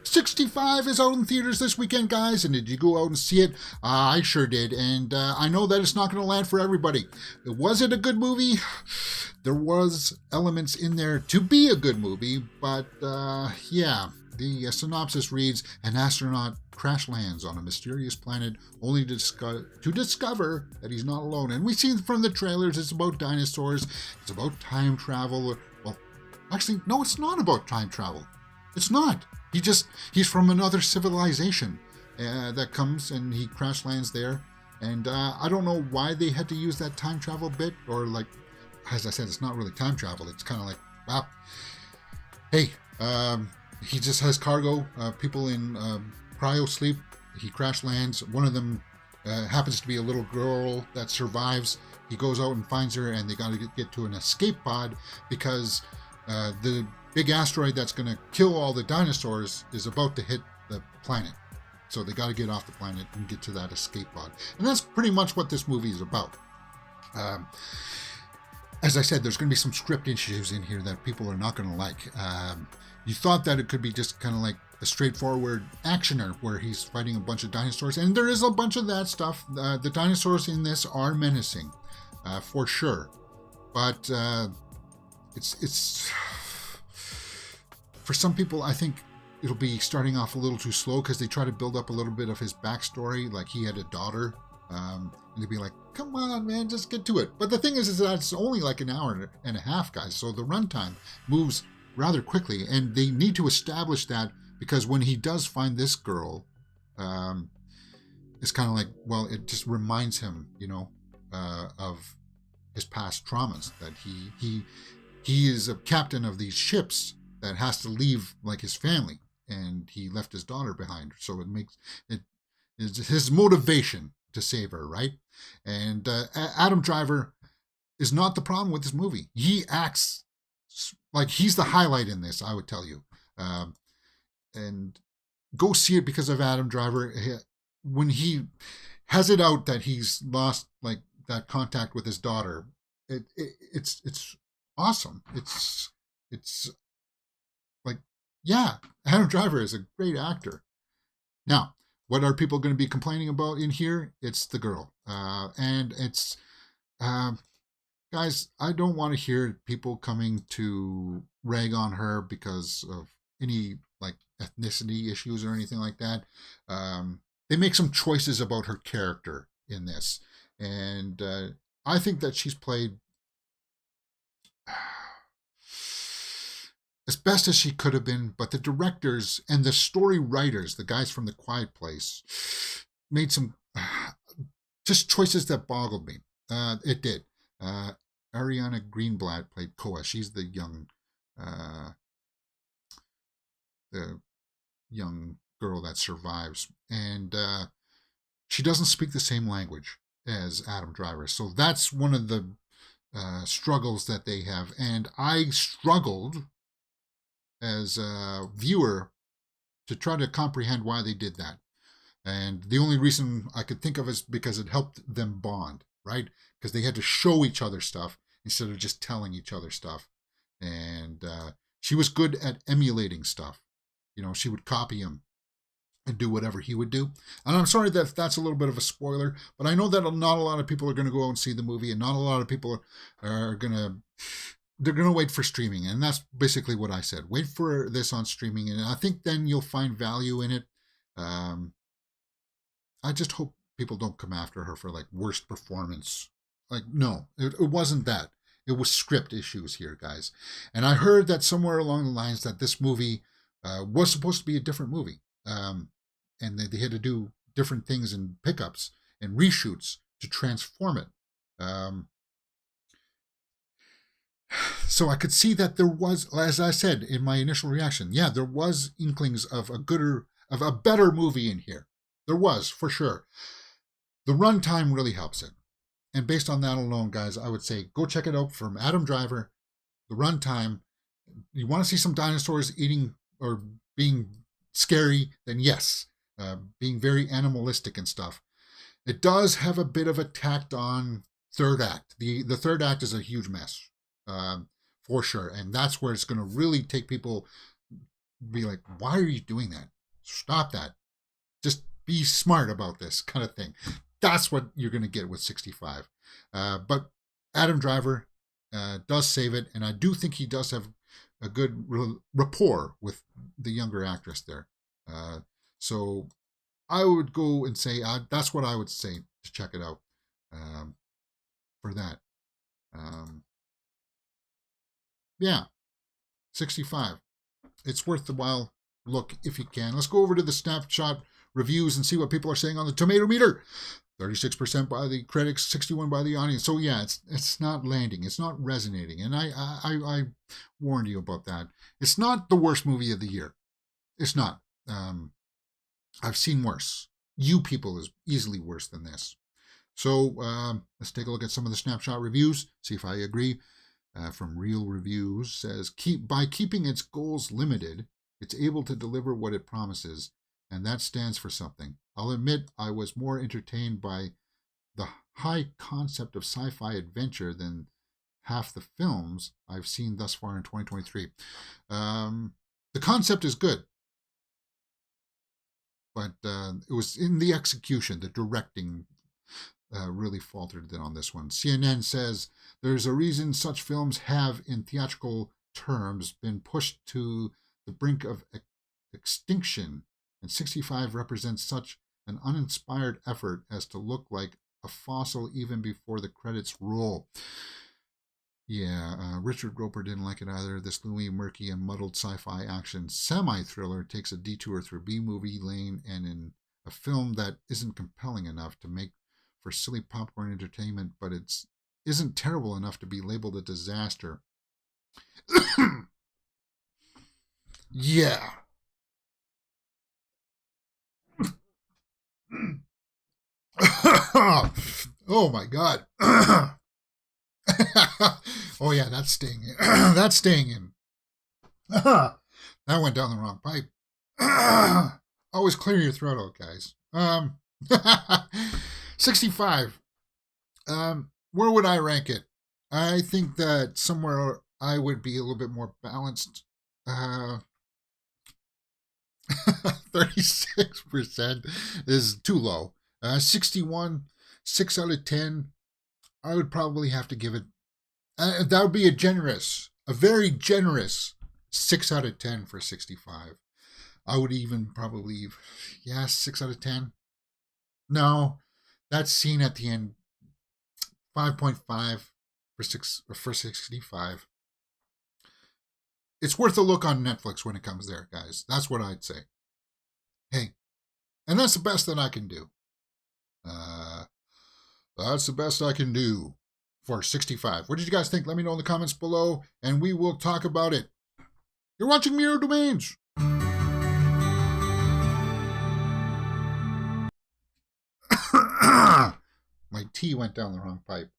65 is out in theaters this weekend, guys. And did you go out and see it? I sure did. And I know that it's not going to land for everybody. Was it a good movie? There was elements in there to be a good movie. But yeah, the synopsis reads, an astronaut crash lands on a mysterious planet only to discover that he's not alone. And we see from the trailers it's about dinosaurs. It's about time travel. Well, actually, no, it's not about time travel. It's not. He's from another civilization that comes and he crash lands there. And I don't know why they had to use that time travel bit, or like, as I said, it's not really time travel. It's kind of like, wow, hey, he just has cargo, people in cryo sleep. He crash lands. One of them happens to be a little girl that survives. He goes out and finds her, and they got to get to an escape pod because the big asteroid that's going to kill all the dinosaurs is about to hit the planet. So they got to get off the planet and get to that escape pod. And that's pretty much what this movie is about. As I said, there's going to be some script issues in here that people are not going to like. You thought that it could be just kind of like a straightforward actioner where he's fighting a bunch of dinosaurs. And there is a bunch of that stuff. The dinosaurs in this are menacing, for sure. But it's for some people, I think it'll be starting off a little too slow because they try to build up a little bit of his backstory, like he had a daughter, and they'd be like, come on, man, just get to it. But the thing is that it's only like an hour and a half, guys, so the runtime moves rather quickly, and they need to establish that because when he does find this girl, it's kind of like, well, it just reminds him, of his past traumas, that he is a captain of these ships that has to leave like his family, and he left his daughter behind. So it makes it is his motivation to save her, right? And Adam Driver is not the problem with this movie. He acts like he's the highlight in this, I would tell you. And go see it because of Adam Driver. When he has it out that he's lost like that contact with his daughter, it's awesome. It's like, yeah, Adam Driver is a great actor. Now, what are people going to be complaining about in here? It's the girl. And it's, guys, I don't want to hear people coming to rag on her because of any like ethnicity issues or anything like that. They make some choices about her character in this. And I think that she's played as best as she could have been, but the directors and the story writers, the guys from The Quiet Place, made some just choices that boggled me. It did. Ariana Greenblatt played Koa. She's the young girl that survives, and she doesn't speak the same language as Adam Driver. So that's one of the struggles that they have, and I struggled as a viewer to try to comprehend why they did that. And the only reason I could think of is because it helped them bond, right? Because they had to show each other stuff instead of just telling each other stuff. And she was good at emulating stuff. She would copy him and do whatever he would do. And I'm sorry that that's a little bit of a spoiler, but I know that not a lot of people are going to go out and see the movie, and not a lot of people are going to... They're going to wait for streaming, and that's basically what I said. Wait for this on streaming, and I think then you'll find value in it. I just hope people don't come after her for like worst performance. Like, no, it wasn't that. It was script issues here, guys. And I heard that somewhere along the lines that this movie was supposed to be a different movie, and they had to do different things in pickups and reshoots to transform it. So I could see that there was, as I said in my initial reaction, yeah, there was inklings of a better movie in here. There was, for sure. The runtime really helps it. And based on that alone, guys, I would say go check it out from Adam Driver. The runtime. You want to see some dinosaurs eating or being scary, then yes, being very animalistic and stuff. It does have a bit of a tacked on third act. The third act is a huge mess. For sure, and that's where it's going to really take people be like, why are you doing that? Stop that. Just be smart about this kind of thing. That's what you're going to get with 65. But Adam Driver does save it, and I do think he does have a good rapport with the younger actress there. So I would go and say that's what I would say to check it out for that. Yeah, 65. It's worth the while look if you can. Let's go over to the snapshot reviews and see what people are saying on the tomato meter. 36% by the critics, 61% by the audience. So yeah, it's not landing. It's not resonating. And I warned you about that. It's not the worst movie of the year. It's not. I've seen worse. You people is easily worse than this. So let's take a look at some of the snapshot reviews, see if I agree. From Real Reviews says, by keeping its goals limited, it's able to deliver what it promises, and that stands for something. I'll admit I was more entertained by the high concept of sci-fi adventure than half the films I've seen thus far in 2023. The concept is good, but it was in the execution, the directing really faltered on this one. CNN says, there's a reason such films have, in theatrical terms, been pushed to the brink of extinction, and 65 represents such an uninspired effort as to look like a fossil even before the credits roll. Yeah, Richard Roper didn't like it either. This gloomy, murky, and muddled sci-fi action semi-thriller takes a detour through B-movie lane, and in a film that isn't compelling enough to make for silly popcorn entertainment, but it isn't terrible enough to be labeled a disaster. Yeah. Oh my God. Oh yeah, that's staying in. That's staying in. That went down the wrong pipe. Always clear your throat out, guys. 65. Where would I rank it? I think that somewhere I would be a little bit more balanced. 36% is too low. 61, 6 out of 10. I would probably have to give it. That would be a very generous 6 out of 10 for 65. I would even probably, 6 out of 10. No, that scene at the end, 5.5 for 65. It's worth a look on Netflix when it comes there, guys. That's what I'd say. Hey, and that's the best that I can do. That's the best I can do for 65. What did you guys think? Let me know in the comments below, and we will talk about it. You're watching Mirror Domains. My tea went down the wrong pipe.